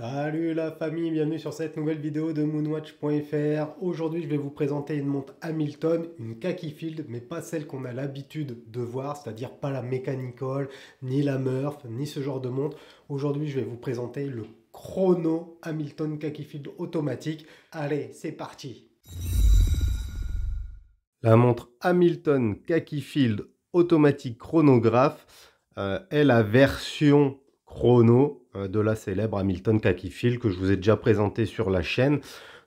Salut la famille, bienvenue sur cette nouvelle vidéo de moonwatch.fr. Aujourd'hui, je vais vous présenter une montre Hamilton, une Khaki Field, mais pas celle qu'on a l'habitude de voir, c'est-à-dire pas la Mechanical, ni la Murph, ni ce genre de montre. Aujourd'hui, je vais vous présenter le chrono Hamilton Khaki Field automatique. Allez, c'est parti! La montre Hamilton Khaki Field automatique chronographe est la version chrono de la célèbre Hamilton Khaki Field que je vous ai déjà présenté sur la chaîne.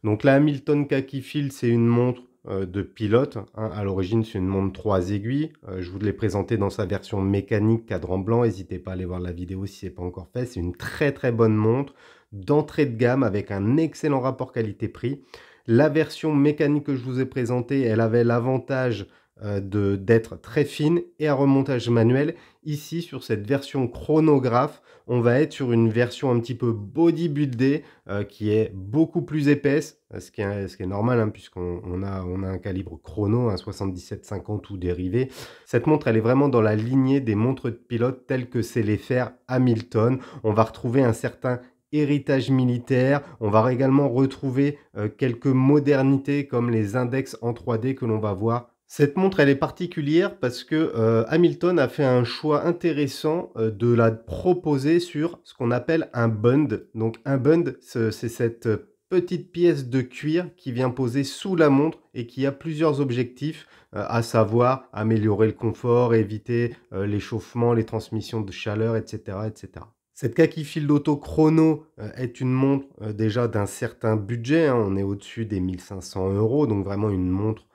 Donc la Hamilton Khaki Field, c'est une montre de pilote, hein. À l'origine, c'est une montre 3 aiguilles. Je vous l'ai présenté dans sa version mécanique cadran blanc. N'hissitez pas à aller voir la vidéo si ce n'est pas encore fait. C'est une très bonne montre d'entrée de gamme avec un excellent rapport qualité-prix. La version mécanique que je vous ai présentée, elle avait l'avantage d'être très fine et à remontage manuel. Ici, sur cette version chronographe, on va être sur une version un petit peu bodybuildée qui est beaucoup plus épaisse, ce qui est normal, hein, puisqu'on a un calibre chrono, un 77-50 ou dérivé. Cette montre, elle est vraiment dans la lignée des montres de pilote telles que c'est les faire Hamilton. On va retrouver un certain héritage militaire. On va également retrouver quelques modernités comme les index en 3D que l'on va voir. Cette montre, elle est particulière parce que Hamilton a fait un choix intéressant de la proposer sur ce qu'on appelle un bund. Donc un bund, c'est cette petite pièce de cuir qui vient poser sous la montre et qui a plusieurs objectifs, à savoir améliorer le confort, éviter l'échauffement, les transmissions de chaleur, etc., etc. Cette Khaki Field Auto Chrono est une montre déjà d'un certain budget, hein. On est au-dessus des 1500 €, donc vraiment une montre,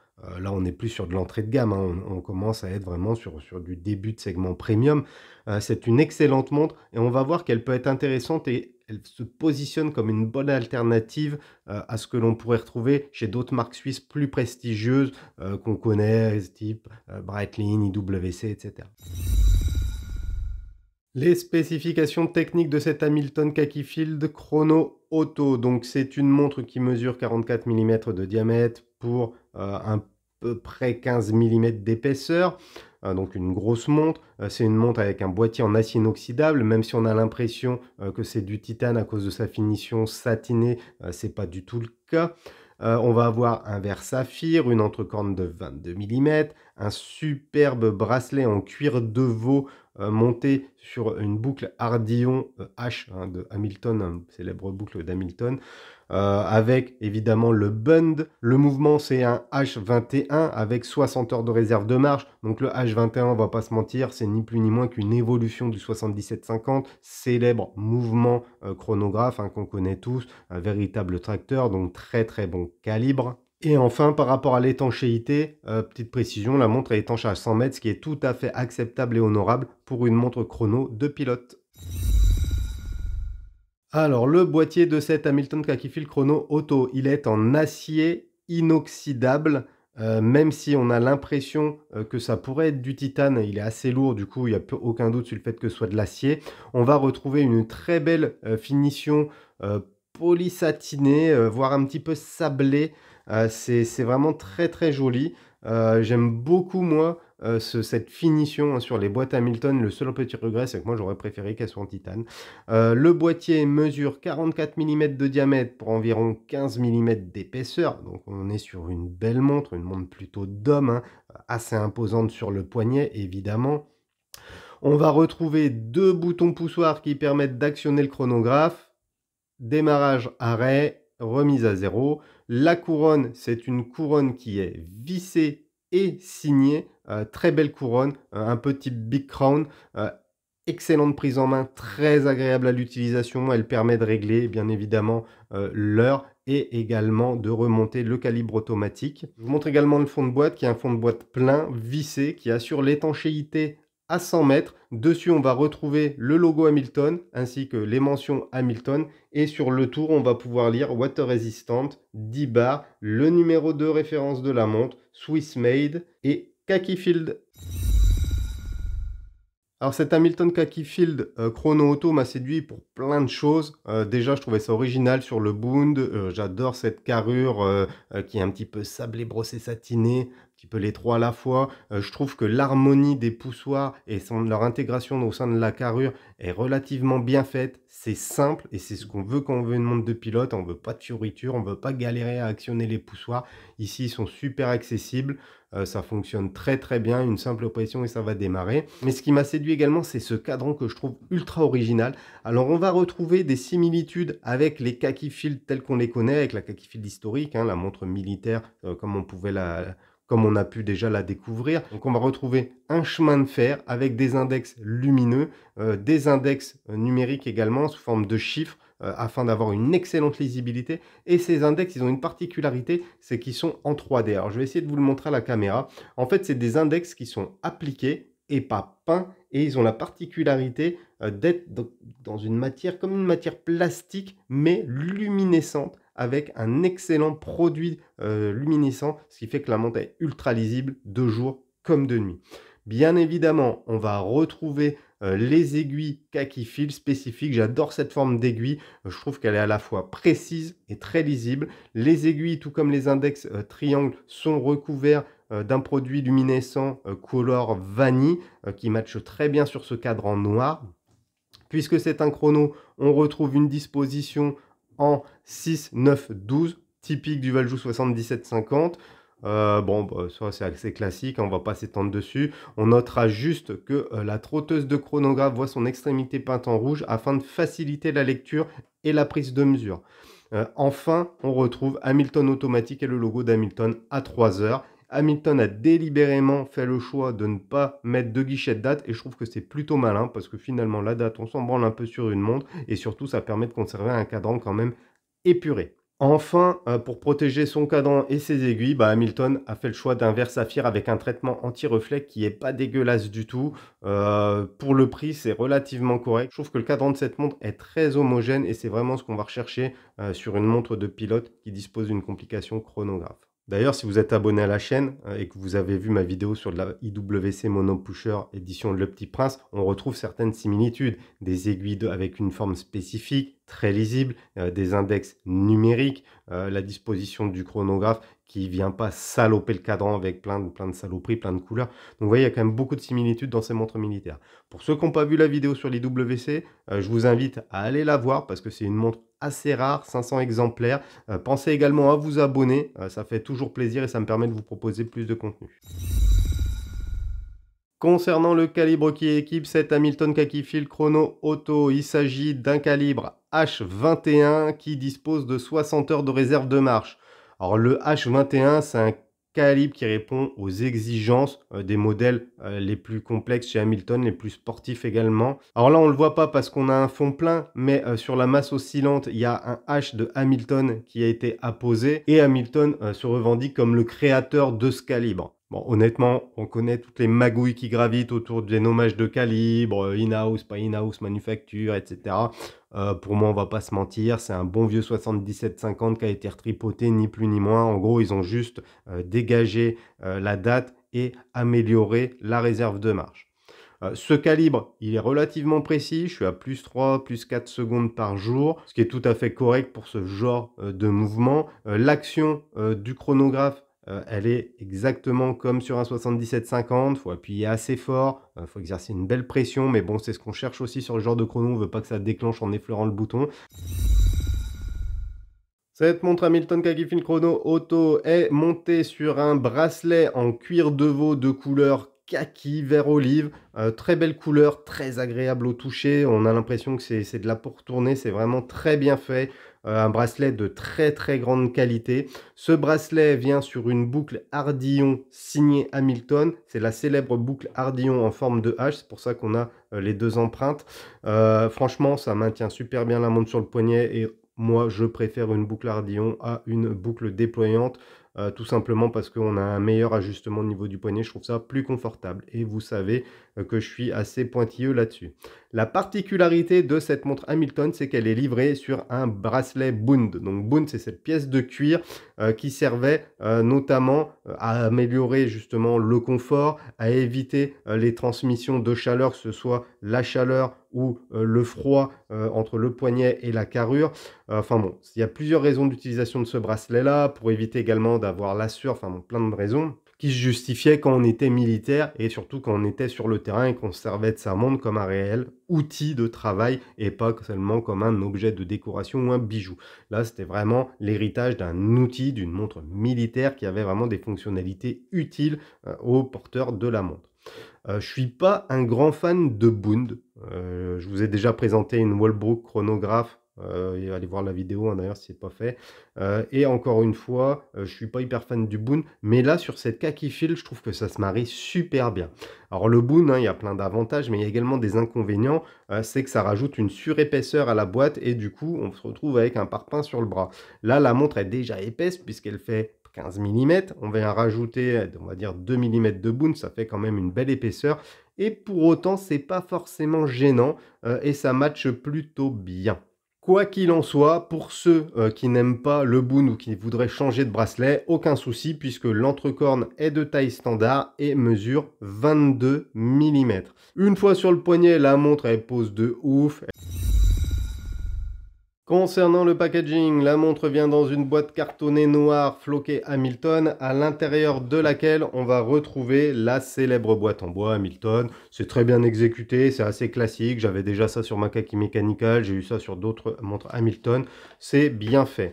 là on n'est plus sur de l'entrée de gamme, hein. On commence à être vraiment sur du début de segment premium. C'est une excellente montre et on va voir qu'elle peut être intéressante et elle se positionne comme une bonne alternative à ce que l'on pourrait retrouver chez d'autres marques suisses plus prestigieuses qu'on connaît, type Breitling, IWC, etc. Les spécifications techniques de cette Hamilton Khaki Field Chrono Auto. Donc c'est une montre qui mesure 44 mm de diamètre pour à peu près 15 mm d'épaisseur. Donc une grosse montre. C'est une montre avec un boîtier en acier inoxydable, même si on a l'impression que c'est du titane à cause de sa finition satinée, c'est pas du tout le cas. On va avoir un verre saphir, une entrecorne de 22 mm, un superbe bracelet en cuir de veau monté sur une boucle Ardillon H, hein, de Hamilton, hein, célèbre boucle d'Hamilton, avec évidemment le bund. Le mouvement, c'est un H21 avec 60 heures de réserve de marche. Donc le H21, on va pas se mentir, c'est ni plus ni moins qu'une évolution du 77-50, célèbre mouvement chronographe, hein, qu'on connaît tous, un véritable tracteur, donc très bon calibre. Et enfin, par rapport à l'étanchéité, petite précision, la montre est étanche à 100 mètres, ce qui est tout à fait acceptable et honorable pour une montre chrono de pilote. Alors, le boîtier de cette Hamilton Khaki Field Chrono Auto, il est en acier inoxydable, même si on a l'impression que ça pourrait être du titane, il est assez lourd, du coup, il n'y a aucun doute sur le fait que ce soit de l'acier. On va retrouver une très belle finition polysatinée, voire un petit peu sablée. C'est vraiment très joli. J'aime beaucoup, moi, cette finition, hein, sur les boîtes Hamilton. Le seul petit regret, c'est que moi, j'aurais préféré qu'elles soient en titane. Le boîtier mesure 44 mm de diamètre pour environ 15 mm d'épaisseur. Donc, on est sur une belle montre, une montre plutôt d'homme, hein, assez imposante sur le poignet, évidemment. On va retrouver deux boutons poussoirs qui permettent d'actionner le chronographe. Démarrage, arrêt, remise à zéro. La couronne, c'est une couronne qui est vissée et signée. Très belle couronne, un peu type Big Crown. Excellente prise en main, très agréable à l'utilisation. Elle permet de régler bien évidemment l'heure et également de remonter le calibre automatique. Je vous montre également le fond de boîte qui est un fond de boîte plein, vissé, qui assure l'étanchéité à 100 mètres. Dessus, on va retrouver le logo Hamilton ainsi que les mentions Hamilton. Et sur le tour, on va pouvoir lire Water Resistant, 10 bars, le numéro de référence de la montre, Swiss Made et Khaki Field. Alors cet Hamilton Khaki Field Chrono Auto m'a séduit pour plein de choses. Déjà, je trouvais ça original sur le bund. J'adore cette carrure qui est un petit peu sablé brossé satiné, petit peu les 3 à la fois. Je trouve que l'harmonie des poussoirs et leur intégration au sein de la carrure est relativement bien faite. C'est simple et c'est ce qu'on veut quand on veut une montre de pilote. On veut pas de fioritures, on veut pas galérer à actionner les poussoirs. Ici, ils sont super accessibles. Ça fonctionne très très bien, une simple pression et ça va démarrer. Mais ce qui m'a séduit également, c'est ce cadran que je trouve ultra original. Alors on va retrouver des similitudes avec les Kakifield tels qu'on les connaît, avec la Kakifield historique, hein, la montre militaire comme on a pu déjà la découvrir. Donc on va retrouver un chemin de fer avec des index lumineux, des index numériques également sous forme de chiffres, afin d'avoir une excellente lisibilité. Et ces index, ils ont une particularité, c'est qu'ils sont en 3D. Alors je vais essayer de vous le montrer à la caméra. En fait, c'est des index qui sont appliqués et pas peints, et ils ont la particularité d'être dans une matière comme une matière plastique, mais luminescente, avec un excellent produit luminescent, ce qui fait que la montre est ultra lisible de jour comme de nuit. Bien évidemment, on va retrouver les aiguilles Kakifield spécifiques. J'adore cette forme d'aiguille. Je trouve qu'elle est à la fois précise et très lisible. Les aiguilles, tout comme les index triangles, sont recouverts d'un produit luminescent couleur vanille qui matche très bien sur ce cadran noir. Puisque c'est un chrono, on retrouve une disposition en 6, 9, 12, typique du Valjoux 7750. Ça c'est assez classique, on va pas s'étendre dessus. On notera juste que la trotteuse de chronographe voit son extrémité peinte en rouge afin de faciliter la lecture et la prise de mesure. Enfin, on retrouve Hamilton automatique et le logo d'Hamilton à 3 heures. Hamilton a délibérément fait le choix de ne pas mettre de guichet de date et je trouve que c'est plutôt malin parce que finalement la date on s'en branle un peu sur une montre et surtout ça permet de conserver un cadran quand même épuré. Enfin, pour protéger son cadran et ses aiguilles, Hamilton a fait le choix d'un verre saphir avec un traitement anti-reflet qui est pas dégueulasse du tout. Pour le prix, c'est relativement correct. Je trouve que le cadran de cette montre est très homogène et c'est vraiment ce qu'on va rechercher sur une montre de pilote qui dispose d'une complication chronographe. D'ailleurs, si vous êtes abonné à la chaîne et que vous avez vu ma vidéo sur la IWC Mono Pusher édition Le Petit Prince, on retrouve certaines similitudes. Des aiguilles avec une forme spécifique, très lisible, des index numériques, la disposition du chronographe qui ne vient pas saloper le cadran avec plein de saloperies, plein de couleurs. Donc vous voyez, il y a quand même beaucoup de similitudes dans ces montres militaires. Pour ceux qui n'ont pas vu la vidéo sur l'IWC, je vous invite à aller la voir parce que c'est une montre assez rare, 500 exemplaires. Pensez également à vous abonner, ça fait toujours plaisir et ça me permet de vous proposer plus de contenu. Concernant le calibre qui équipe cet Hamilton Kakifield Chrono Auto, il s'agit d'un calibre H21 qui dispose de 60 heures de réserve de marche. Alors le H21, c'est un calibre qui répond aux exigences des modèles les plus complexes chez Hamilton, les plus sportifs également. Alors là, on ne le voit pas parce qu'on a un fond plein, mais sur la masse oscillante, il y a un H de Hamilton qui a été apposé et Hamilton se revendique comme le créateur de ce calibre. Bon, honnêtement, on connaît toutes les magouilles qui gravitent autour des nommages de calibre, in-house, pas in-house, manufacture, etc. Pour moi, on va pas se mentir, c'est un bon vieux 7750 qui a été retripoté, ni plus ni moins. En gros, ils ont juste dégagé la date et amélioré la réserve de marche. Ce calibre, il est relativement précis, je suis à plus 3, plus 4 secondes par jour, ce qui est tout à fait correct pour ce genre de mouvement. L'action du chronographe, elle est exactement comme sur un 7750, il faut appuyer assez fort, il faut exercer une belle pression, mais bon, c'est ce qu'on cherche aussi sur le genre de chrono, on ne veut pas que ça déclenche en effleurant le bouton. Cette montre Hamilton Kakifield Chrono Auto est montée sur un bracelet en cuir de veau de couleur kaki vert olive, très belle couleur, très agréable au toucher, on a l'impression que c'est de la peau retournée, c'est vraiment très bien fait, un bracelet de très très grande qualité. Ce bracelet vient sur une boucle Ardillon signée Hamilton, c'est la célèbre boucle Ardillon en forme de H, c'est pour ça qu'on a les deux empreintes. Franchement, ça maintient super bien la montre sur le poignet et moi, je préfère une boucle Ardillon à une boucle déployante, tout simplement parce qu'on a un meilleur ajustement au niveau du poignet. Je trouve ça plus confortable. Et vous savez que je suis assez pointilleux là-dessus. La particularité de cette montre Hamilton, c'est qu'elle est livrée sur un bracelet Bund. Donc Bund, c'est cette pièce de cuir qui servait notamment à améliorer justement le confort, à éviter les transmissions de chaleur, que ce soit la chaleur ou le froid entre le poignet et la carrure. Enfin bon, il y a plusieurs raisons d'utilisation de ce bracelet-là, pour éviter également d'avoir la sueur, enfin bon, plein de raisons. qui se justifiait quand on était militaire et surtout quand on était sur le terrain et qu'on se servait de sa montre comme un réel outil de travail et pas seulement comme un objet de décoration ou un bijou. Là, c'était vraiment l'héritage d'un outil, d'une montre militaire qui avait vraiment des fonctionnalités utiles aux porteurs de la montre. Je suis pas un grand fan de Bund. Je vous ai déjà présenté une Walbrook chronographe, et allez voir la vidéo, hein, d'ailleurs si c'est pas fait. Et encore une fois, je suis pas hyper fan du Bund, mais là sur cette Khaki Field, je trouve que ça se marie super bien. Alors le Bund, hein, il y a plein d'avantages, mais il y a également des inconvénients. C'est que ça rajoute une surépaisseur à la boîte et du coup, on se retrouve avec un parpaing sur le bras. Là, la montre est déjà épaisse puisqu'elle fait 15 mm. On va rajouter, on va dire 2 mm de Bund, ça fait quand même une belle épaisseur. Et pour autant, c'est pas forcément gênant et ça matche plutôt bien. Quoi qu'il en soit, pour ceux qui n'aiment pas le Bund ou qui voudraient changer de bracelet, aucun souci puisque l'entrecorne est de taille standard et mesure 22 mm. Une fois sur le poignet, la montre elle pose de ouf. Concernant le packaging, la montre vient dans une boîte cartonnée noire floquée Hamilton, à l'intérieur de laquelle on va retrouver la célèbre boîte en bois Hamilton. C'est très bien exécuté, c'est assez classique, j'avais déjà ça sur ma Khaki Mechanical, j'ai eu ça sur d'autres montres Hamilton, c'est bien fait.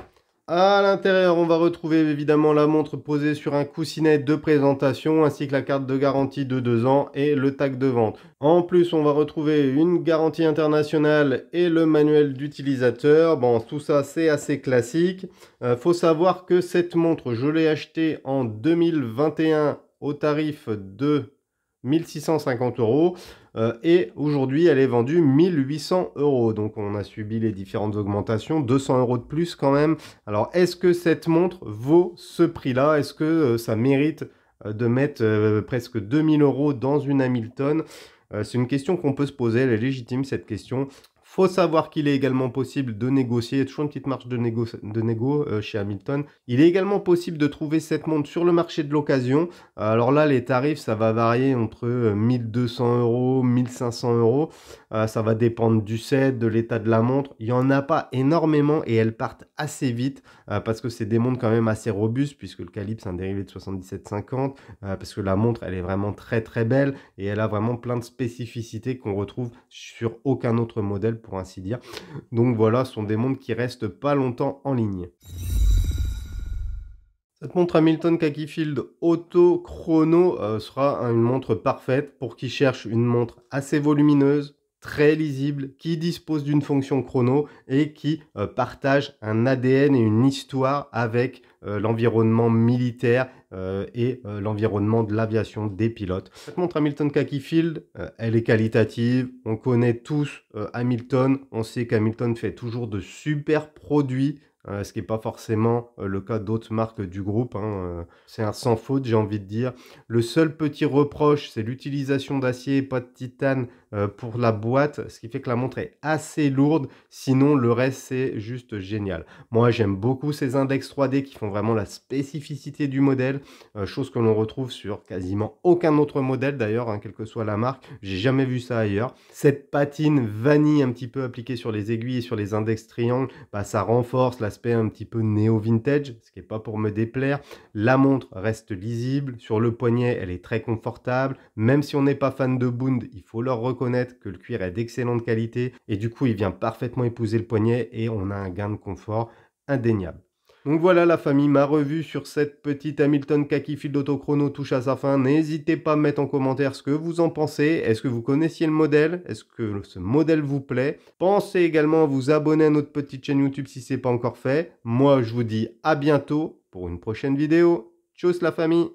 À l'intérieur, on va retrouver évidemment la montre posée sur un coussinet de présentation ainsi que la carte de garantie de 2 ans et le tag de vente. En plus, on va retrouver une garantie internationale et le manuel d'utilisateur. Bon, tout ça, c'est assez classique. Faut savoir que cette montre, je l'ai achetée en 2021 au tarif de 1650 € et aujourd'hui elle est vendue 1800 €. Donc on a subi les différentes augmentations, 200 € de plus quand même. Alors est-ce que cette montre vaut ce prix-là? Est-ce que ça mérite de mettre presque 2000 € dans une Hamilton? C'est une question qu'on peut se poser, elle est légitime cette question. Faut savoir qu'il est également possible de négocier, il y a toujours une petite marge de négo chez Hamilton. Il est également possible de trouver cette montre sur le marché de l'occasion. Alors là, les tarifs, ça va varier entre 1200 €, 1500 €. Ça va dépendre du set, de l'état de la montre. Il n'y en a pas énormément et elles partent assez vite parce que c'est des montres quand même assez robustes puisque le calibre, c'est un dérivé de 7750. Parce que la montre, elle est vraiment très très belle et elle a vraiment plein de spécificités qu'on retrouve sur aucun autre modèle pour ainsi dire. Donc voilà, ce sont des montres qui restent pas longtemps en ligne. Cette montre Hamilton Khaki Field Auto Chrono sera une montre parfaite pour qui cherche une montre assez volumineuse, très lisible, qui dispose d'une fonction chrono et qui partage un ADN et une histoire avec l'environnement militaire et l'environnement de l'aviation des pilotes. Cette montre Hamilton Khaki Field, elle est qualitative, on connaît tous Hamilton, on sait qu'Hamilton fait toujours de super produits, ce qui n'est pas forcément le cas d'autres marques du groupe, hein, c'est un sans faute, j'ai envie de dire. Le seul petit reproche, c'est l'utilisation d'acier et pas de titane pour la boîte, ce qui fait que la montre est assez lourde, sinon le reste c'est juste génial. Moi j'aime beaucoup ces index 3D qui font vraiment la spécificité du modèle, chose que l'on retrouve sur quasiment aucun autre modèle d'ailleurs, hein, quelle que soit la marque, j'ai jamais vu ça ailleurs. Cette patine vanille un petit peu appliquée sur les aiguilles et sur les index triangles, bah, ça renforce l'aspect un petit peu néo-vintage, ce qui n'est pas pour me déplaire. La montre reste lisible, sur le poignet elle est très confortable, même si on n'est pas fan de Bund, il faut leur reconnaître que le cuir est d'excellente qualité et du coup il vient parfaitement épouser le poignet et on a un gain de confort indéniable. Donc voilà la famille, ma revue sur cette petite Hamilton Khaki Field Auto Chrono touche à sa fin. N'hésitez pas à mettre en commentaire ce que vous en pensez. Est-ce que vous connaissiez le modèle? Est-ce que ce modèle vous plaît? Pensez également à vous abonner à notre petite chaîne YouTube si ce n'est pas encore fait. Moi je vous dis à bientôt pour une prochaine vidéo. Tchuss la famille!